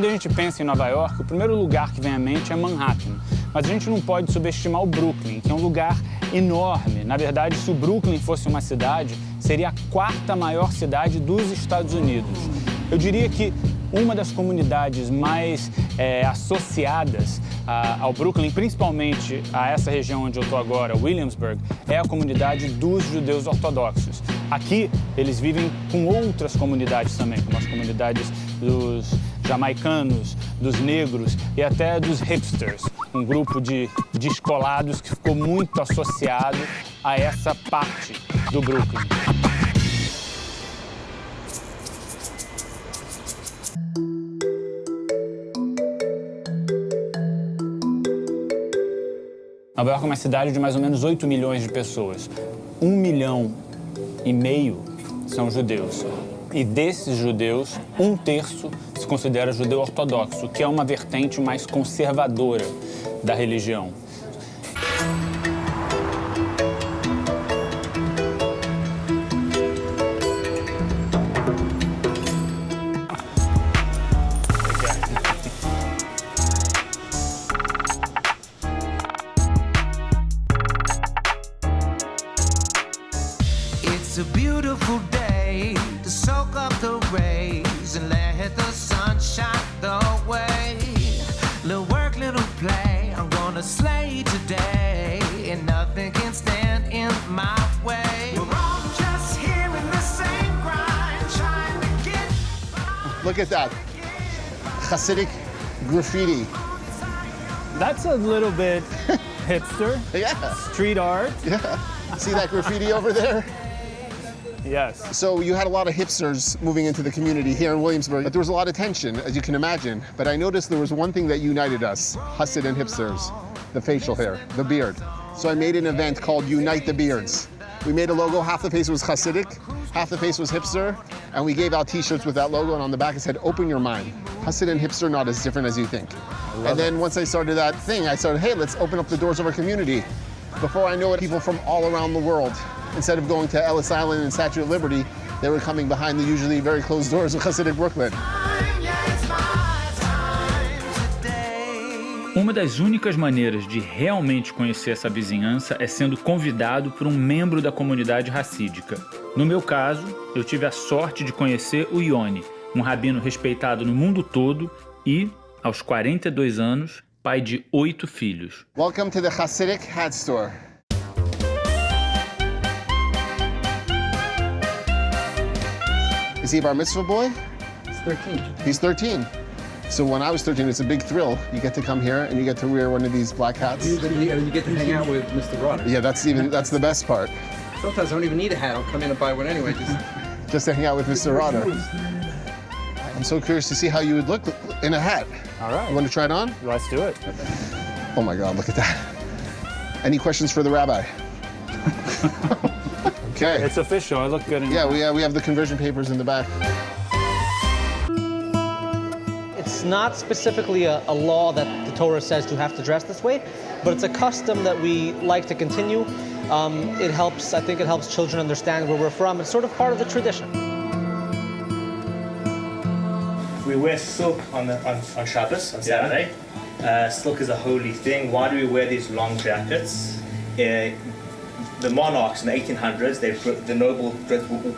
Quando a gente pensa em Nova York, o primeiro lugar que vem à mente é Manhattan. Mas a gente não pode subestimar o Brooklyn, que é um lugar enorme. Na verdade, se o Brooklyn fosse uma cidade, seria a quarta maior cidade dos Estados Unidos. Eu diria que uma das comunidades mais associadas ao Brooklyn, principalmente a essa região onde eu estou agora, Williamsburg, é a comunidade dos judeus ortodoxos. Aqui, eles vivem com outras comunidades também, como as comunidades dos jamaicanos, dos negros e até dos hipsters, um grupo de descolados que ficou muito associado a essa parte do Brooklyn. Nova York é uma cidade de mais ou menos 8 milhões de pessoas. 1,5 milhão são judeus. E desses judeus, 1/3 se considera judeu ortodoxo, que é uma vertente mais conservadora da religião. It's a beautiful day to soak up the rays and let the sun shine the way. Little work, little play, I'm gonna slay today, and nothing can stand in my way. We're all just here in the same grind, trying to get by. Look at that. Hasidic graffiti. That's a little bit hipster. Yeah. Street art. Yeah. See that graffiti over there? Yes. So you had a lot of hipsters moving into the community here in Williamsburg, but there was a lot of tension, as you can imagine. But I noticed there was one thing that united us, Hasid and hipsters, the facial hair, the beard. So I made an event called Unite the Beards. We made a logo, half the face was Hasidic, half the face was hipster, and we gave out t-shirts with that logo, and on the back it said, open your mind. Hasid and hipster, not as different as you think. And then once I started that thing, I started, hey, let's open up the doors of our community. Before I know it, people from all around the world, instead of going to Ellis Island and Statue of Liberty, they were coming behind the usually very closed doors of Hasidic Brooklyn. Uma das únicas maneiras de realmente conhecer essa vizinhança é sendo convidado por um membro da comunidade racídica. No meu caso, eu tive a sorte de conhecer o Yoni, um rabino respeitado no mundo todo e, aos 42 anos, pai de 8 filhos. Welcome to the Hasidic hat store. Is he a bar mitzvah boy? He's 13. He's 13. So when I was 13, it's a big thrill. You get to come here and you get to wear one of these black hats. You get to hang out with Mr. Rodder. Yeah, that's the best part. Sometimes I don't even need a hat. I'll come in and buy one anyway. Just to hang out with Mr. Rodder. I'm so curious to see how you would look in a hat. All right. You want to try it on? Let's do it. Oh my God, look at that. Any questions for the rabbi? Okay. It's official. I look good in Yeah, we have the conversion papers in the back. It's not specifically a law that the Torah says you have to dress this way, but it's a custom that we like to continue. I think it helps children understand where we're from. It's sort of part of the tradition. We wear silk on Shabbos, on Saturday. Silk is a holy thing. Why do we wear these long jackets? The monarchs in the 1800s, the noble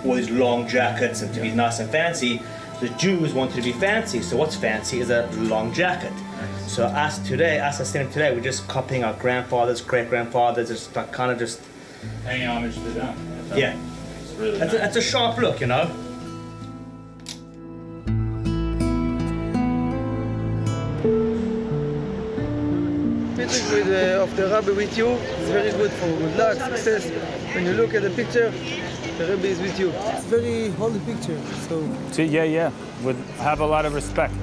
wore these long jackets and to be nice and fancy. The Jews wanted to be fancy, so what's fancy is a long jacket. So us as standing today, we're just copying our grandfathers, great-grandfathers, just like kind of just paying homage to them. Yeah. It's really nice. That's a sharp look, you know. Pictures of the Rabbi with you is very good for good luck, success. When you look at the picture, the Rabbi is with you. It's a very holy picture, so... Yeah. Would have a lot of respect.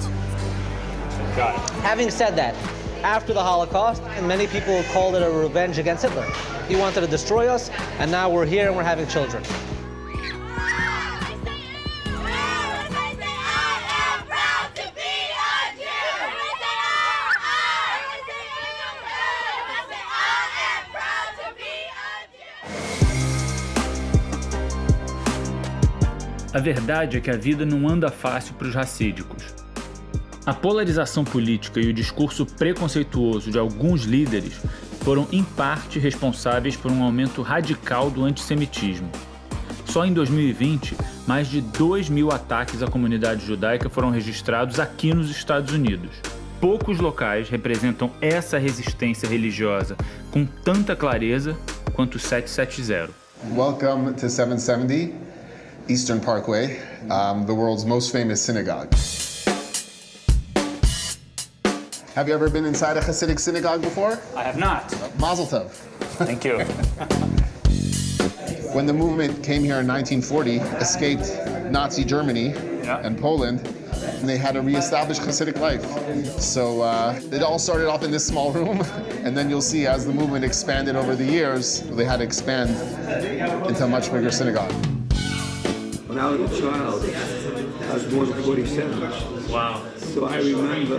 Got it. Having said that, after the Holocaust, many people called it a revenge against Hitler. He wanted to destroy us, and now we're here and we're having children. A verdade é que a vida não anda fácil para os racídicos. A polarização política e o discurso preconceituoso de alguns líderes foram, em parte, responsáveis por um aumento radical do antissemitismo. Só em 2020, mais de 2.000 ataques à comunidade judaica foram registrados aqui nos Estados Unidos. Poucos locais representam essa resistência religiosa com tanta clareza quanto o 770. Welcome to 770 Eastern Parkway, the world's most famous synagogue. Have you ever been inside a Hasidic synagogue before? I have not. Mazel tov. Thank you. When the movement came here in 1940, escaped Nazi Germany and Poland, and they had to reestablish Hasidic life. So it all started off in this small room, and then you'll see as the movement expanded over the years, they had to expand into a much bigger synagogue. When I was a child, I was born in 47. Wow. So I remember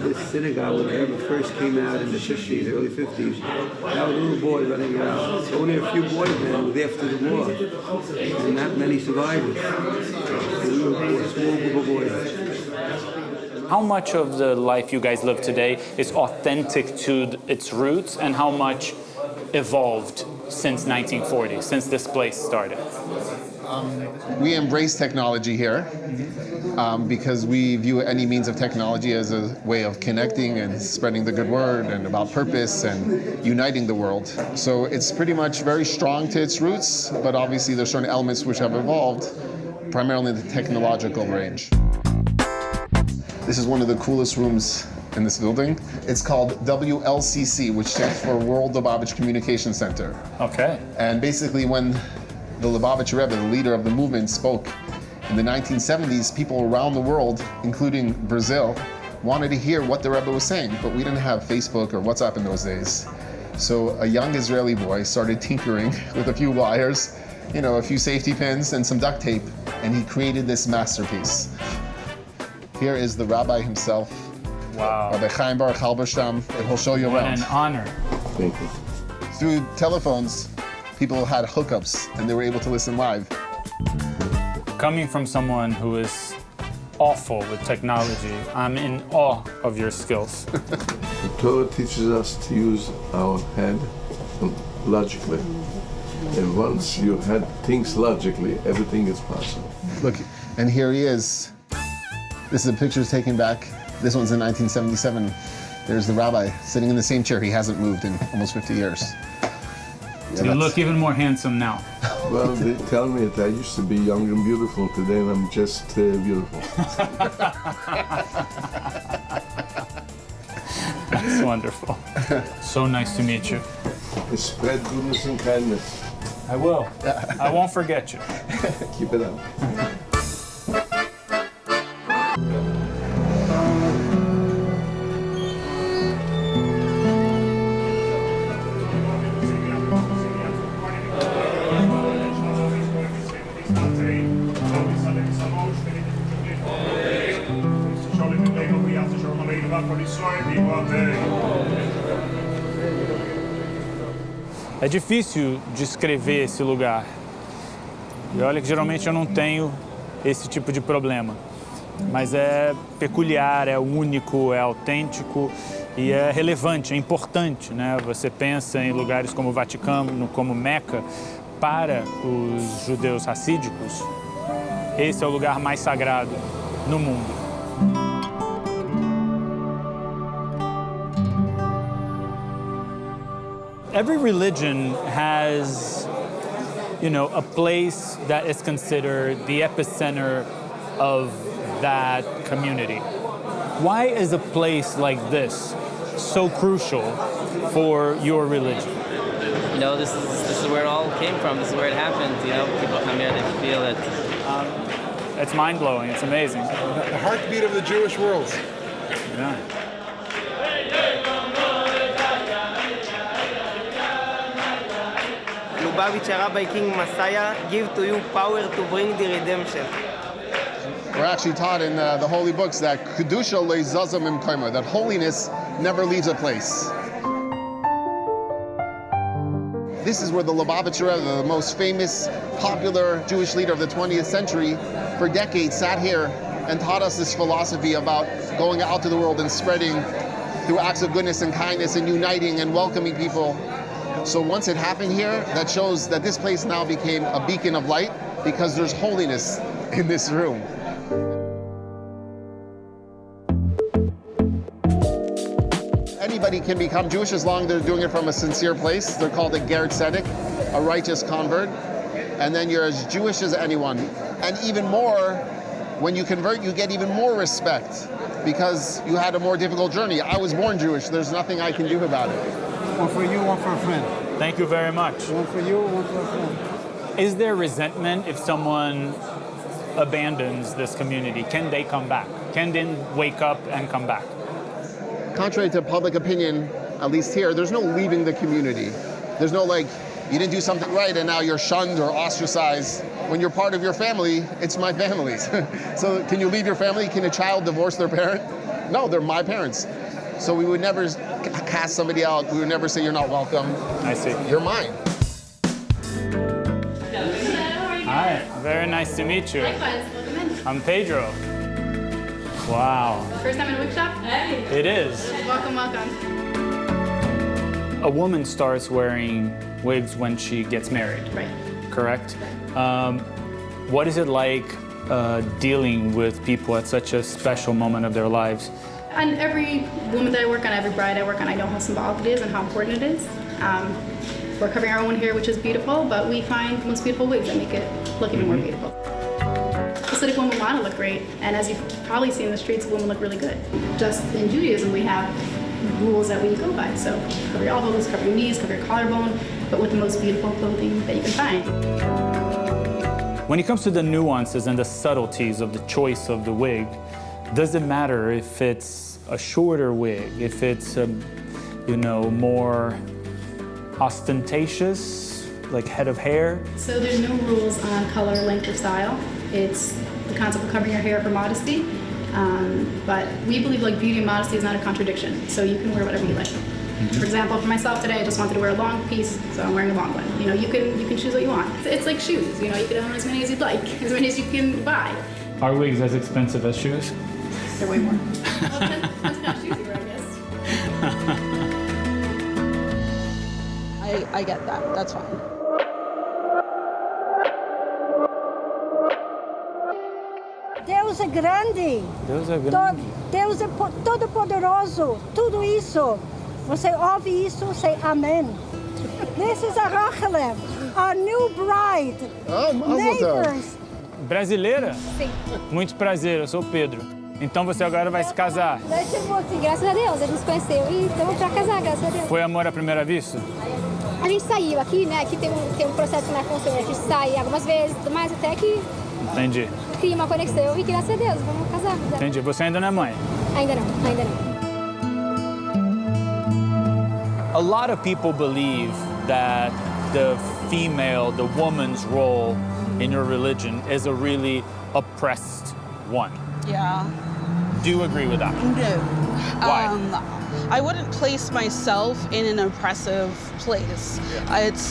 this synagogue when the Rebbe first came out in the 50s, early 50s. I was a little boy running around. So only a few boys then were after the war, and not many survivors. So we were a small group of boys. How much of the life you guys live today is authentic to its roots, and how much evolved since 1940, since this place started? We embrace technology here because we view any means of technology as a way of connecting and spreading the good word and about purpose and uniting the world. So it's pretty much very strong to its roots, but obviously there's certain elements which have evolved, primarily in the technological range. This is one of the coolest rooms in this building. It's called WLCC, which stands for World Lubavitch Communication Center. Okay. And basically when the Lubavitch Rebbe, the leader of the movement, spoke in the 1970s, people around the world, including Brazil, wanted to hear what the Rebbe was saying, but we didn't have Facebook or WhatsApp in those days. So a young Israeli boy started tinkering with a few wires, a few safety pins and some duct tape, and he created this masterpiece. Here is the rabbi himself, Wow. Rabbi Chaim Baruch Halberstam, and he'll show you What around. an honor. Thank you. Through telephones, people had hookups and they were able to listen live. Coming from someone who is awful with technology, I'm in awe of your skills. The Torah teaches us to use our head logically. And once you had things logically, everything is possible. Look, and here he is. This is a picture taken back. This one's in 1977. There's the rabbi sitting in the same chair. He hasn't moved in almost 50 years. You look even more handsome now. Well, they tell me that I used to be young and beautiful. Today I'm just beautiful. That's wonderful. So nice to meet you. Spread goodness and kindness. I will. I won't forget you. Keep it up. É difícil descrever esse lugar. E olha que geralmente eu não tenho esse tipo de problema. Mas é peculiar, é único, é autêntico e é relevante, é importante, né? Você pensa em lugares como o Vaticano, como Meca, para os judeus racídicos, esse é o lugar mais sagrado no mundo. Every religion has, a place that is considered the epicenter of that community. Why is a place like this so crucial for your religion? This is where it all came from. This is where it happened. People come here, they feel it. It's mind-blowing. It's amazing. The heartbeat of the Jewish world. Yeah. Lubavitch Rabbi King Messiah give to you power to bring the redemption. We're actually taught in the holy books that kedusha leizazam imkaima, that holiness never leaves a place. This is where the Lubavitch Rebbe, the most famous, popular Jewish leader of the 20th century, for decades sat here and taught us this philosophy about going out to the world and spreading through acts of goodness and kindness and uniting and welcoming people. So once it happened here, that shows that this place now became a beacon of light because there's holiness in this room. Anybody can become Jewish as long as they're doing it from a sincere place. They're called a ger tzedek, a righteous convert. And then you're as Jewish as anyone. And even more, when you convert, you get even more respect because you had a more difficult journey. I was born Jewish. There's nothing I can do about it. One for you, one for a friend. Thank you very much. One for you, one for a friend. Is there resentment if someone abandons this community? Can they come back? Can they wake up and come back? Contrary to public opinion, at least here, there's no leaving the community. There's no like, you didn't do something right and now you're shunned or ostracized. When you're part of your family, it's my family's. So can you leave your family? Can a child divorce their parent? No, they're my parents. So we would never cast somebody out. We would never say you're not welcome. I see. You're mine. Hi, very nice to meet you. Likewise, welcome in. I'm Pedro. Wow. First time in a wig shop? It is. Welcome, welcome. A woman starts wearing wigs when she gets married. Right. Correct? What is it like dealing with people at such a special moment of their lives? And every woman that I work on, every bride I work on, I know how symbolic it is and how important it is. We're covering our own hair, which is beautiful, but we find the most beautiful wigs that make it look even more beautiful. Hasidic women want to look great, and as you've probably seen in the streets, women look really good. Just in Judaism, we have rules that we go by. So cover your elbows, cover your knees, cover your collarbone, but with the most beautiful clothing that you can find. When it comes to the nuances and the subtleties of the choice of the wig, does it matter if it's a shorter wig, if it's more ostentatious, like head of hair? So there's no rules on color, length, or style. It's the concept of covering your hair for modesty. But we believe like beauty and modesty is not a contradiction, so you can wear whatever you like. For example, for myself today, I just wanted to wear a long piece, so I'm wearing a long one. You can choose what you want. It's like shoes. You can own as many as you'd like, as many as you can buy. Are wigs as expensive as shoes? They're way more. Well, depends what kind of shoes you wear, I guess. I get that. That's fine. Deus é grande. Deus é grande. Deus é todo poderoso. Tudo isso. Você ouve isso, say amen. This is a Rachel, our new bride. Neighbors. Brasileira? Sim. Muito prazer, eu sou o Pedro. Então você agora vai se casar. Graças a Deus, a gente se conheceu e estamos pra casar, graças a Deus. Foi amor à primeira vista? A gente saiu aqui, né? Aqui tem um processo na conselho. A gente sai algumas vezes, mas até que Entendi. cria uma conexão e graças a Deus, vamos casar. Entendi. Você ainda não é mãe? Ainda não. A lot of people believe that the woman's role in your religion is a really oppressed one. Yeah. Do you agree with that? No. Why? I wouldn't place myself in an oppressive place.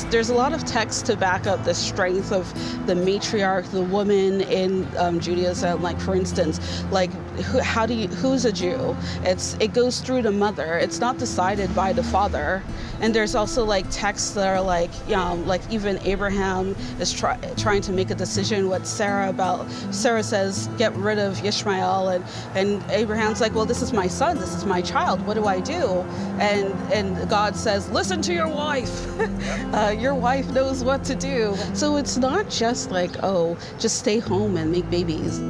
There's a lot of text to back up the strength of the matriarch, the woman in Judaism. Like for instance, like who's a Jew? It goes through the mother. It's not decided by the father. And there's also like texts that are like even Abraham is trying to make a decision with Sarah about. Sarah says, get rid of Ishmael, and Abraham's like, well, this is my son, this is my child. What do I do? And God says, listen to your wife. Your wife knows what to do. So it's not just like, oh, just stay home and make babies.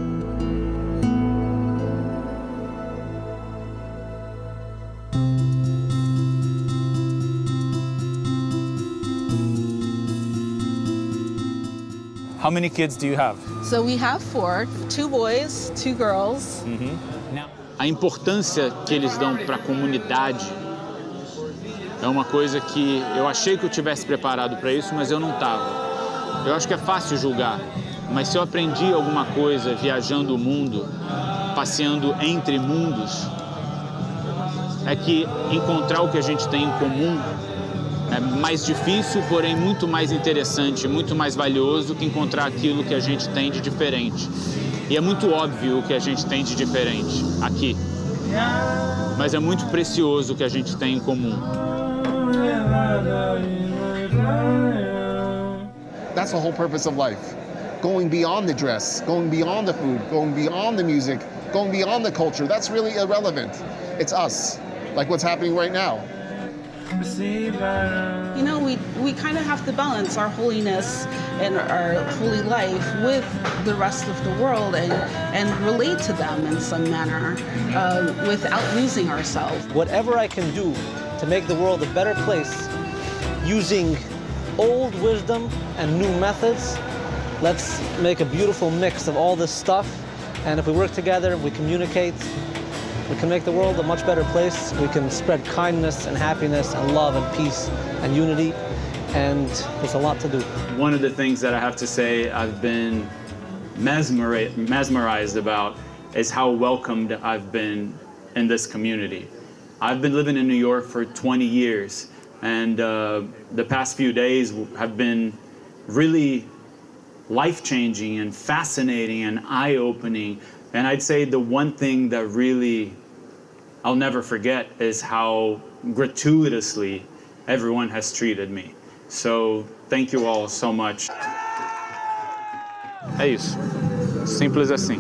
How many kids do you have? So we have 4, 2 boys, 2 girls. A importância que eles dão para a comunidade é uma coisa que eu achei que eu tivesse preparado para isso, mas eu não estava. Eu acho que é fácil julgar, mas se eu aprendi alguma coisa viajando o mundo, passeando entre mundos, é que encontrar o que a gente tem em comum é mais difícil, porém muito mais interessante, muito mais valioso que encontrar aquilo que a gente tem de diferente. E é muito óbvio o que a gente tem de diferente aqui. Mas é muito precioso o que a gente tem em comum. That's the whole purpose of life. Going beyond the dress, going beyond the food, going beyond the music, going beyond the culture. That's really irrelevant. It's us, like what's happening right now. You know, we kind of have to balance our holiness and our holy life with the rest of the world and relate to them in some manner without losing ourselves. Whatever I can do to make the world a better place using old wisdom and new methods, let's make a beautiful mix of all this stuff. And if we work together, we communicate, we can make the world a much better place. We can spread kindness and happiness and love and peace and unity. And there's a lot to do. One of the things that I have to say I've been mesmerized about is how welcomed I've been in this community. I've been living in New York for 20 years, and the past few days have been really life-changing and fascinating and eye-opening. And I'd say the one thing that really I'll never forget is how gratuitously everyone has treated me. So thank you all so much. É isso. Simples assim.